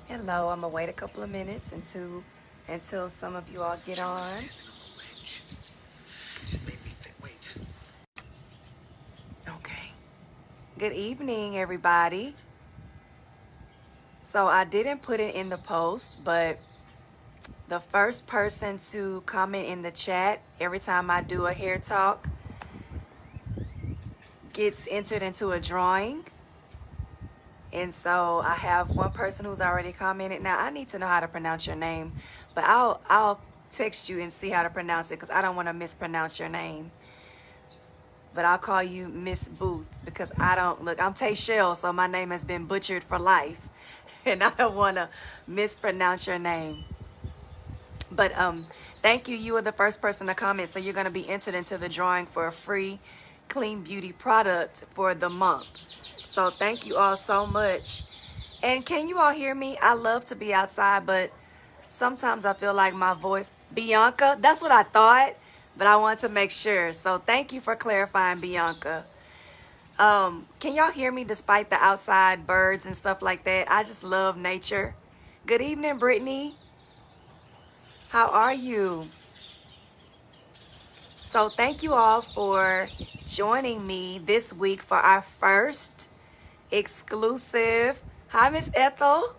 Hello, I'm gonna wait a couple of minutes until some of you all get on. Okay. Good evening, everybody. So I didn't put it in the post, but the first person to comment in the chat every time I do a hair talk gets entered into a drawing. And so I have one person who's already commented. Now I need to know how to pronounce your name, but I'll text you and see how to pronounce it because I don't want to mispronounce your name. But I'll call you Miss Booth because I don't look. I'm Tayshell, so my name has been butchered for life, and I don't want to mispronounce your name. But thank you. You were the first person to comment, so you're going to be entered into the drawing for a free clean beauty product for the month. So thank you all so much. And can you all hear me? I love to be outside, but sometimes I feel like my voice, Bianca, that's what I thought, but I want to make sure. So thank you for clarifying, Bianca. Can y'all hear me despite the outside birds and stuff like that? I just love nature. Good evening, Brittany. How are you? So thank you all for joining me this week for our first exclusive, hi Miss Ethel,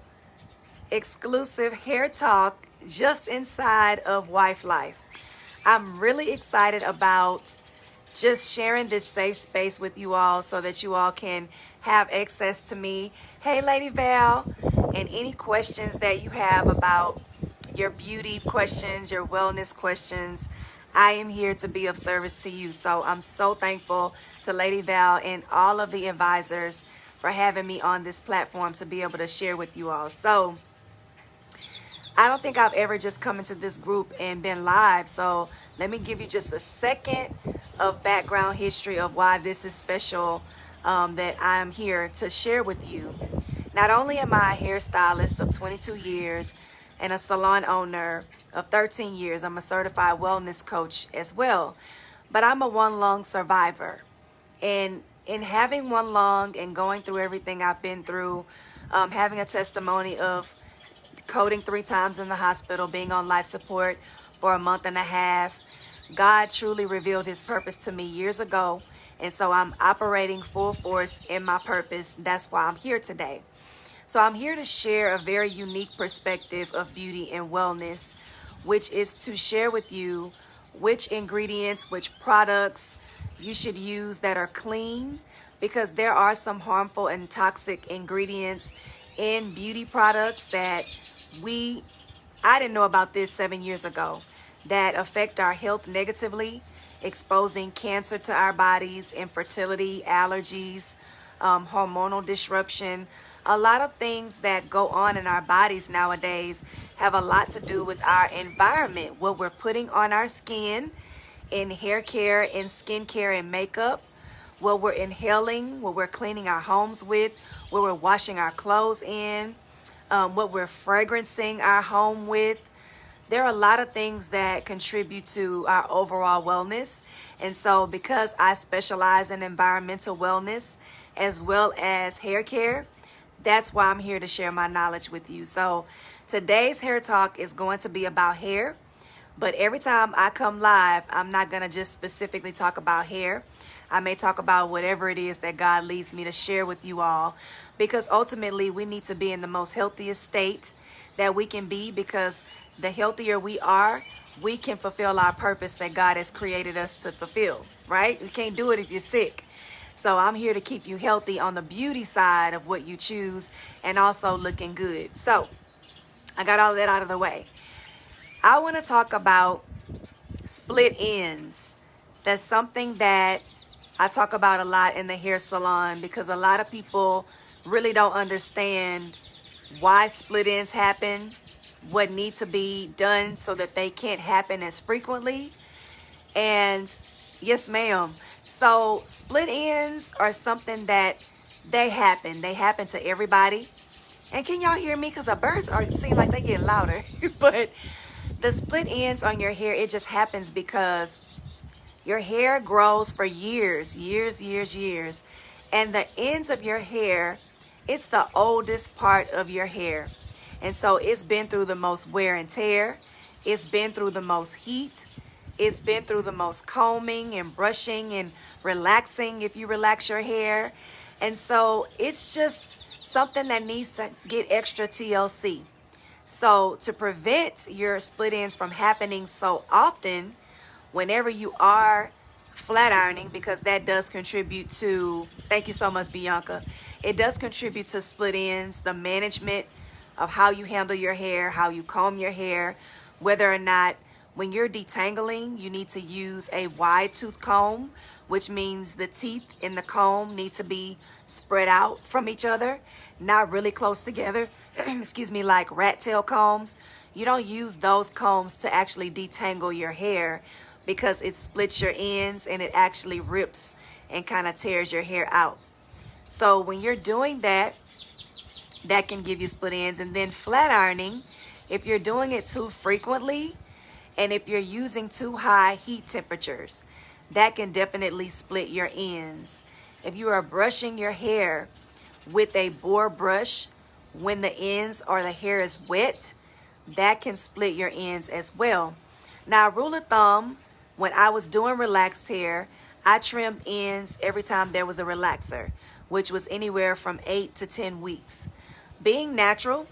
exclusive hair talk just inside of Wife Life. I'm really excited about just sharing this safe space with you all so that you all can have access to me. Hey, Lady Val, and any questions that you have about your beauty questions, your wellness questions, I am here to be of service to you. So I'm so thankful to Lady Val and all of the advisors for having me on this platform to be able to share with you all. So I don't think I've ever just come into this group and been live. So let me give you just a second of background history of why this is special, that I'm here to share with you. Not only am I a hairstylist of 22 years and a salon owner of 13 years, I'm a certified wellness coach as well, but I'm a one lung survivor. And in having one lung and going through everything I've been through, having a testimony of coding 3 times in the hospital, being on life support for a month and a half, God truly revealed his purpose to me years ago. And so I'm operating full force in my purpose. That's why I'm here today. So I'm here to share a very unique perspective of beauty and wellness, which is to share with you which ingredients, which products you should use that are clean, because there are some harmful and toxic ingredients in beauty products that I didn't know about this 7 years ago, that affect our health negatively, exposing cancer to our bodies, infertility, allergies, hormonal disruption. A lot of things that go on in our bodies nowadays have a lot to do with our environment, what we're putting on our skin, in hair care, in skin care and makeup, what we're inhaling, what we're cleaning our homes with, what we're washing our clothes in, what we're fragrancing our home with. There are a lot of things that contribute to our overall wellness. And so because I specialize in environmental wellness as well as hair care, that's why I'm here to share my knowledge with you. So today's hair talk is going to be about hair. But every time I come live, I'm not going to just specifically talk about hair. I may talk about whatever it is that God leads me to share with you all, because ultimately we need to be in the most healthiest state that we can be, because the healthier we are, we can fulfill our purpose that God has created us to fulfill, right? You can't do it if you're sick. So I'm here to keep you healthy on the beauty side of what you choose and also looking good. So I got all that out of the way. I want to talk about split ends. That's something that I talk about a lot in the hair salon, because a lot of people really don't understand why split ends happen, what needs to be done so that they can't happen as frequently. And yes, ma'am. So split ends are something that they happen. They happen to everybody. And can y'all hear me? Because the birds seem like they get louder. But the split ends on your hair, it just happens because your hair grows for years. And the ends of your hair, it's the oldest part of your hair. And so it's been through the most wear and tear. It's been through the most heat. It's been through the most combing and brushing and relaxing if you relax your hair. And so it's just something that needs to get extra TLC. So to prevent your split ends from happening so often, whenever you are flat ironing, because that does contribute to, thank you so much, Bianca, it does contribute to split ends, the management of how you handle your hair, how you comb your hair, whether or not when you're detangling, you need to use a wide tooth comb, which means the teeth in the comb need to be spread out from each other, not really close together, excuse me, like rat tail combs. You don't use those combs to actually detangle your hair because it splits your ends and it actually rips and kind of tears your hair out. So when you're doing that, that can give you split ends. And then flat ironing, if you're doing it too frequently and if you're using too high heat temperatures, that can definitely split your ends. If you are brushing your hair with a boar brush when the ends or the hair is wet, that can split your ends as well. Now, rule of thumb, when I was doing relaxed hair, I trimmed ends every time there was a relaxer, which was anywhere from 8 to 10 weeks. Being natural,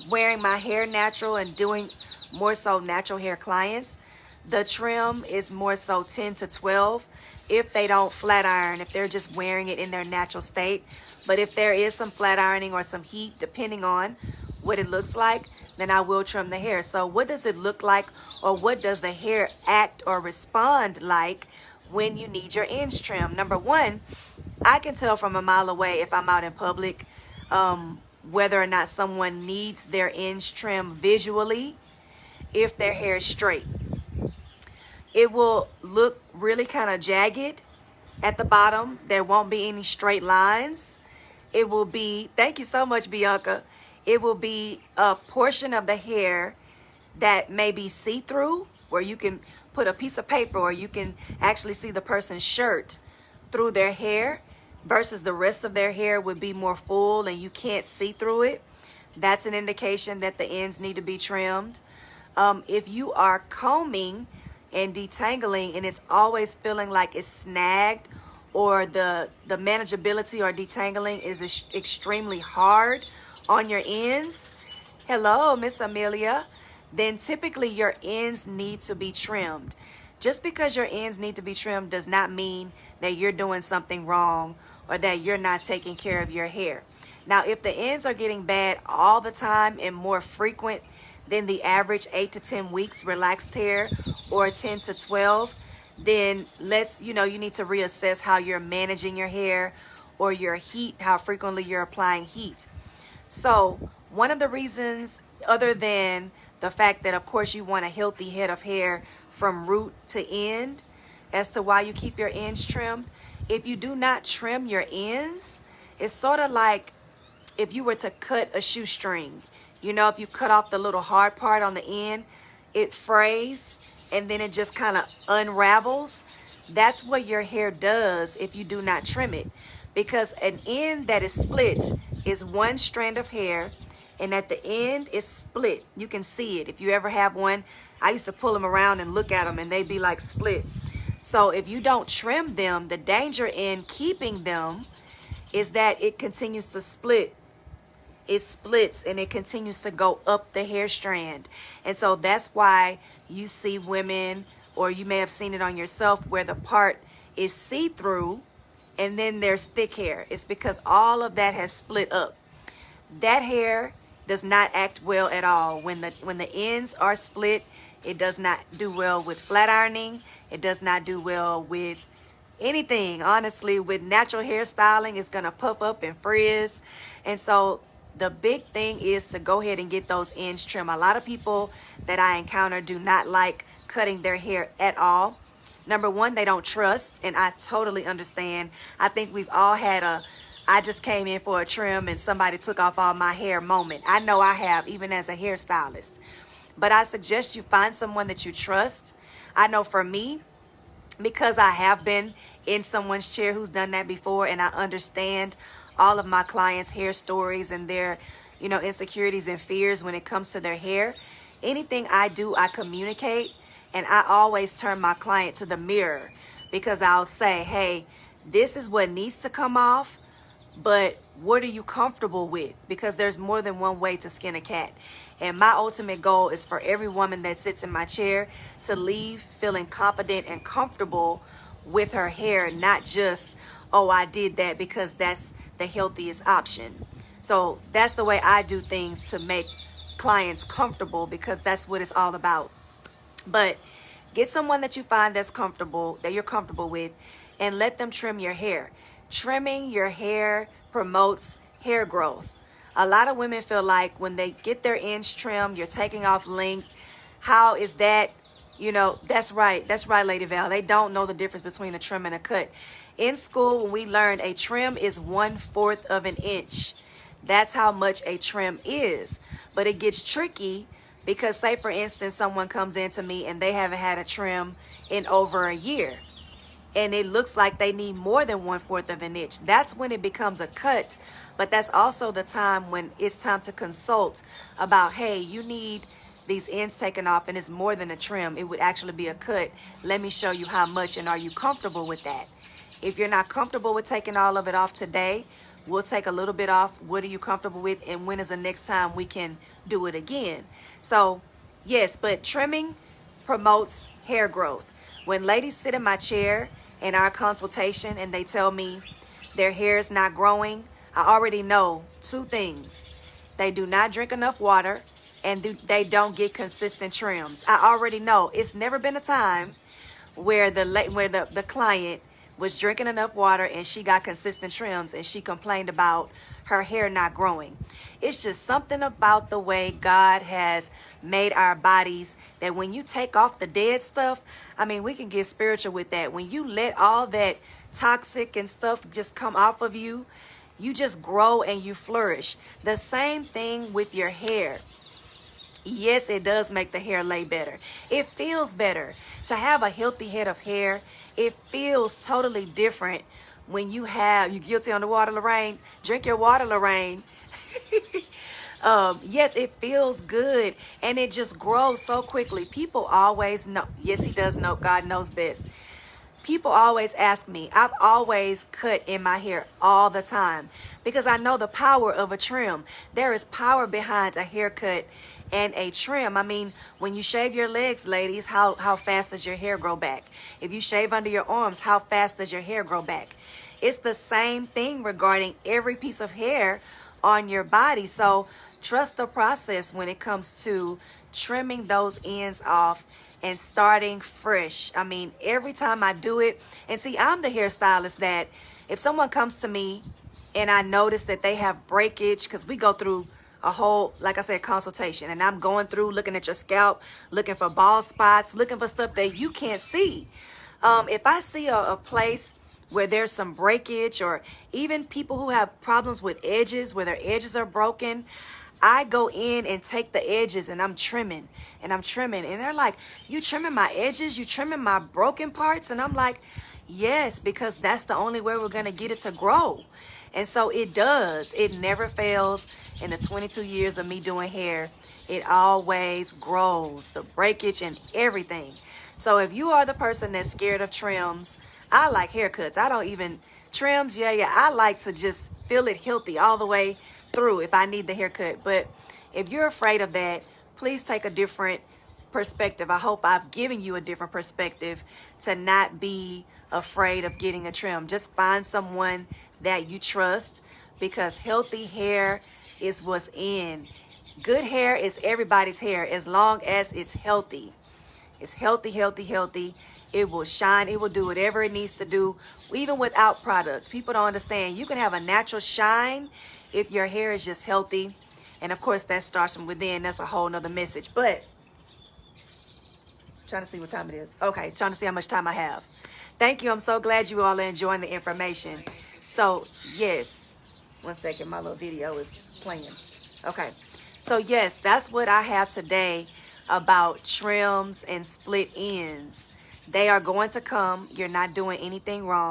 wearing my hair natural and doing more so natural hair clients, the trim is more so 10 to 12 if they don't flat iron, if they're just wearing it in their natural state. But if there is some flat ironing or some heat, depending on what it looks like, then I will trim the hair. So what does it look like, or what does the hair act or respond like when you need your ends trimmed? Number one, I can tell from a mile away if I'm out in public whether or not someone needs their ends trimmed visually if their hair is straight. It will look really kind of jagged at the bottom. There won't be any straight lines. It will be, thank you so much, Bianca. It will be a portion of the hair that may be see-through, where you can put a piece of paper or you can actually see the person's shirt through their hair, versus the rest of their hair would be more full and you can't see through it. That's an indication that the ends need to be trimmed. If you are combing and detangling and it's always feeling like it's snagged, or the manageability or detangling is extremely hard on your ends, hello, Miss Amelia, then typically your ends need to be trimmed. Just because your ends need to be trimmed does not mean that you're doing something wrong or that you're not taking care of your hair. Now, if the ends are getting bad all the time and more frequent than the average 8 to 10 weeks relaxed hair, or 10 to 12, then you need to reassess how you're managing your hair or your heat, how frequently you're applying heat. So one of the reasons, other than the fact that of course you want a healthy head of hair from root to end, as to why you keep your ends trimmed, if you do not trim your ends, it's sort of like if you were to cut a shoestring. If you cut off the little hard part on the end, it frays and then it just kind of unravels. That's what your hair does if you do not trim it. Because an end that is split is one strand of hair, and at the end it's split. You can see it. If you ever have one, I used to pull them around and look at them and they'd be like split. So if you don't trim them, the danger in keeping them is that it continues to split. It splits and it continues to go up the hair strand. And so that's why you see women, or you may have seen it on yourself, where the part is see-through and then there's thick hair. It's because all of that has split up. That hair does not act well at all. When the ends are split, it does not do well with flat ironing. It does not do well with anything. Honestly, with natural hairstyling, it's going to puff up and frizz. And so the big thing is to go ahead and get those ends trimmed. A lot of people that I encounter do not like cutting their hair at all. Number one, they don't trust, and I totally understand. I think we've all had I just came in for a trim and somebody took off all my hair moment. I know I have, even as a hairstylist. But I suggest you find someone that you trust. I know for me, because I have been in someone's chair who's done that before, and I understand all of my clients' hair stories and their insecurities and fears when it comes to their hair. Anything I do, I communicate, and I always turn my client to the mirror, because I'll say, hey, this is what needs to come off, but what are you comfortable with? Because there's more than one way to skin a cat. And my ultimate goal is for every woman that sits in my chair to leave feeling confident and comfortable with her hair, not just, oh, I did that because that's the healthiest option. So that's the way I do things to make clients comfortable, because that's what it's all about. But get someone that you find that's comfortable, that you're comfortable with, and let them trim your hair. Trimming your hair promotes hair growth. A lot of women feel like when they get their ends trimmed, you're taking off length. How is that? That's right, Lady Val. They don't know the difference between a trim and a cut. In school, when we learned a trim is 1/4 of an inch. That's how much a trim is. But it gets tricky because, say for instance, someone comes in to me and they haven't had a trim in over a year, and it looks like they need more than 1/4 of an inch. That's when it becomes a cut. But that's also the time when it's time to consult about, hey, you need these ends taken off and it's more than a trim. It would actually be a cut. Let me show you how much, and are you comfortable with that? If you're not comfortable with taking all of it off today, we'll take a little bit off. What are you comfortable with, and when is the next time we can do it again? So yes, but trimming promotes hair growth. When ladies sit in my chair in our consultation and they tell me their hair is not growing, I already know two things. They do not drink enough water, and they don't get consistent trims. I already know. It's never been a time where the client was drinking enough water and she got consistent trims and she complained about her hair not growing. It's just something about the way God has made our bodies that when you take off the dead stuff, we can get spiritual with that. When you let all that toxic and stuff just come off of you, you just grow and you flourish. The same thing with your hair. Yes, it does make the hair lay better. It feels better. To have a healthy head of hair, it feels totally different when you guilty on the water, Lorraine? Drink your water, Lorraine. Yes, it feels good, and it just grows so quickly. People always know. Yes, he does know. God knows best. People always ask me. I've always cut in my hair all the time because I know the power of a trim. There is power behind a haircut and a trim. When you shave your legs, ladies, how fast does your hair grow back? If you shave under your arms, how fast does your hair grow back? It's the same thing regarding every piece of hair on your body. So trust the process when it comes to trimming those ends off and starting fresh. Every time I do it, and see, I'm the hairstylist that if someone comes to me and I notice that they have breakage, because we go through a whole, like I said, consultation, and I'm going through looking at your scalp, looking for bald spots, looking for stuff that you can't see. If I see a place where there's some breakage, or even people who have problems with edges, where their edges are broken, I go in and take the edges and I'm trimming. And they're like, you trimming my edges? You trimming my broken parts? And I'm like, yes, because that's the only way we're going to get it to grow. And so it does. It never fails. In the 22 years of me doing hair, it always grows, the breakage and everything. So if you are the person that's scared of trims, I like haircuts. I don't even trims. Yeah. I like to just feel it healthy all the way through if I need the haircut. But if you're afraid of that, please take a different perspective. I hope I've given you a different perspective to not be afraid of getting a trim. Just find someone that you trust, because healthy hair is what's in. Good hair is everybody's hair as long as it's healthy. It's healthy. It will shine. It will do whatever it needs to do, even without products. People don't understand. You can have a natural shine if your hair is just healthy. And of course, that starts from within. That's a whole nother message. But trying to see what time it is. Okay, trying to see how much time I have. Thank you. I'm so glad you all are enjoying the information. So, yes. 1 second. My little video is playing. Okay. So, yes, that's what I have today about trims and split ends. They are going to come. You're not doing anything wrong.